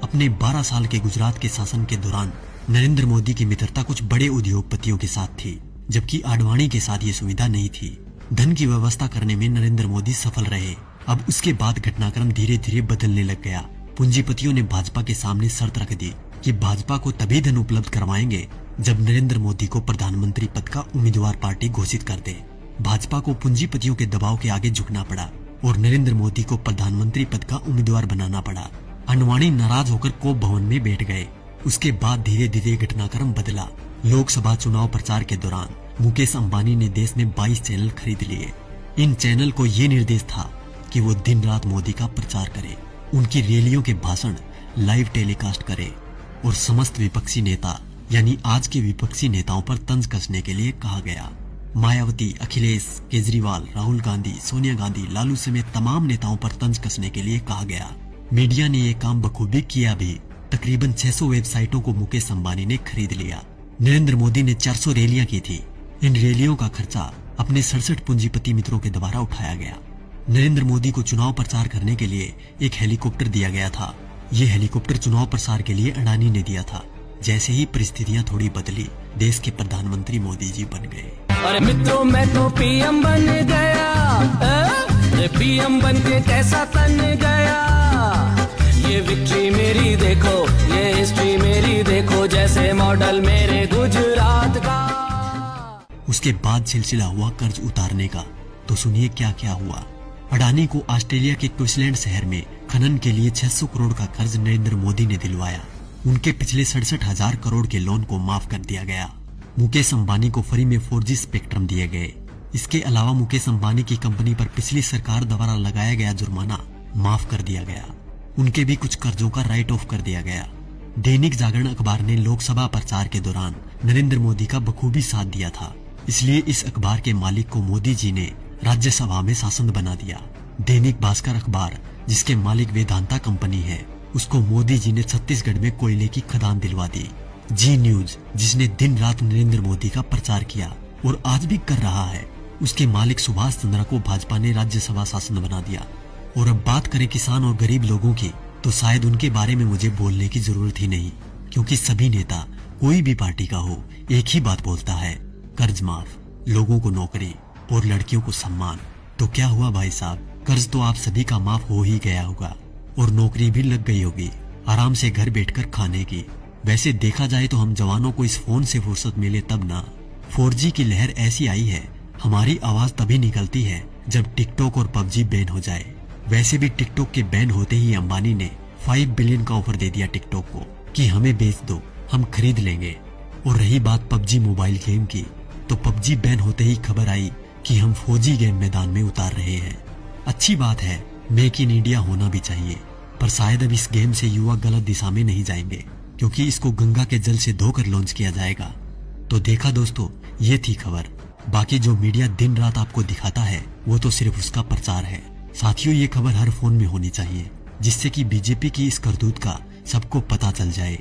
अपने 12 साल के गुजरात के शासन के दौरान नरेंद्र मोदी की मित्रता कुछ बड़े उद्योगपतियों के साथ थी, जबकि आडवाणी के साथ ये सुविधा नहीं थी। धन की व्यवस्था करने में नरेंद्र मोदी सफल रहे। अब उसके बाद घटनाक्रम धीरे धीरे बदलने लग गया। पूंजीपतियों ने भाजपा के सामने शर्त रख दी कि भाजपा को तभी धन उपलब्ध करवाएंगे जब नरेंद्र मोदी को प्रधानमंत्री पद का उम्मीदवार पार्टी घोषित कर दे। भाजपा को पूंजीपतियों के दबाव के आगे झुकना पड़ा और नरेंद्र मोदी को प्रधानमंत्री पद का उम्मीदवार बनाना पड़ा। आडवाणी नाराज होकर कोप भवन में बैठ गए। उसके बाद धीरे धीरे घटनाक्रम बदला। लोकसभा चुनाव प्रचार के दौरान मुकेश अंबानी ने देश में 22 चैनल खरीद लिए। इन चैनल को ये निर्देश था कि वो दिन रात मोदी का प्रचार करे, उनकी रैलियों के भाषण लाइव टेलीकास्ट करे और समस्त विपक्षी नेता यानी आज के विपक्षी नेताओं पर तंज कसने के लिए कहा गया। मायावती, अखिलेश, केजरीवाल, राहुल गांधी, सोनिया गांधी, लालू समेत तमाम नेताओं पर तंज कसने के लिए कहा गया। मीडिया ने ये काम बखूबी किया भी। तकरीबन 600 वेबसाइटों को मुकेश अंबानी ने खरीद लिया। नरेंद्र मोदी ने 400 रैलियां की थी। इन रैलियों का खर्चा अपने 67 पूंजीपति मित्रों के द्वारा उठाया गया। नरेंद्र मोदी को चुनाव प्रचार करने के लिए एक हेलीकॉप्टर दिया गया था। ये हेलीकॉप्टर चुनाव प्रसार के लिए अडानी ने दिया था। जैसे ही परिस्थितियां थोड़ी बदली, देश के प्रधानमंत्री मोदी जी बन गए। अरे मित्रों, मैं तो पीएम बन गया। पीएम बन के कैसा तन गया। ये विक्ट्री मेरी देखो, ये हिस्ट्री मेरी देखो, जैसे मॉडल मेरे गुजरात का। उसके बाद सिलसिला हुआ कर्ज उतारने का। तो सुनिए क्या क्या हुआ। अडानी को ऑस्ट्रेलिया के क्वींसलैंड शहर में खनन के लिए 600 करोड़ का कर्ज नरेंद्र मोदी ने दिलवाया। उनके पिछले 67,000 करोड़ के लोन को माफ कर दिया गया। मुकेश अंबानी को फ्री में 4G स्पेक्ट्रम दिए गए। इसके अलावा मुकेश अंबानी की कंपनी पर पिछली सरकार द्वारा लगाया गया जुर्माना माफ कर दिया गया। उनके भी कुछ कर्जों का राइट ऑफ कर दिया गया। दैनिक जागरण अखबार ने लोकसभा प्रचार के दौरान नरेंद्र मोदी का बखूबी साथ दिया था, इसलिए इस अखबार के मालिक को मोदी जी ने राज्यसभा में सांसद बना दिया। दैनिक भास्कर अखबार, जिसके मालिक वेदांता कंपनी है, उसको मोदी जी ने छत्तीसगढ़ में कोयले की खदान दिलवा दी। जी न्यूज, जिसने दिन रात नरेंद्र मोदी का प्रचार किया और आज भी कर रहा है, उसके मालिक सुभाष चंद्रा को भाजपा ने राज्यसभा सांसद बना दिया। और अब बात करें किसान और गरीब लोगों की, तो शायद उनके बारे में मुझे बोलने की जरूरत ही नहीं, क्योंकि सभी नेता कोई भी पार्टी का हो एक ही बात बोलता है, कर्ज माफ, लोगों को नौकरी और लड़कियों को सम्मान। तो क्या हुआ भाई साहब, कर्ज तो आप सभी का माफ हो ही गया होगा और नौकरी भी लग गई होगी, आराम से घर बैठकर खाने की। वैसे देखा जाए तो हम जवानों को इस फोन से फुर्सत मिले तब ना। 4G की लहर ऐसी आई है, हमारी आवाज तभी निकलती है जब टिकटॉक और PUBG बैन हो जाए। वैसे भी टिकटॉक के बैन होते ही अंबानी ने 5 बिलियन का ऑफर दे दिया टिकटॉक को कि हमें बेच दो, हम खरीद लेंगे। और रही बात PUBG मोबाइल गेम की, तो PUBG बैन होते ही खबर आई कि हम 4G गेम मैदान में उतार रहे हैं। अच्छी बात है, मेक इन इंडिया होना भी चाहिए, पर शायद अब इस गेम से युवा गलत दिशा में नहीं जाएंगे, क्योंकि इसको गंगा के जल से धोकर लॉन्च किया जाएगा। तो देखा दोस्तों, ये थी खबर। बाकी जो मीडिया दिन रात आपको दिखाता है वो तो सिर्फ उसका प्रचार है। साथियों, ये खबर हर फोन में होनी चाहिए, जिससे कि बीजेपी की इस करतूत का सबको पता चल जाए।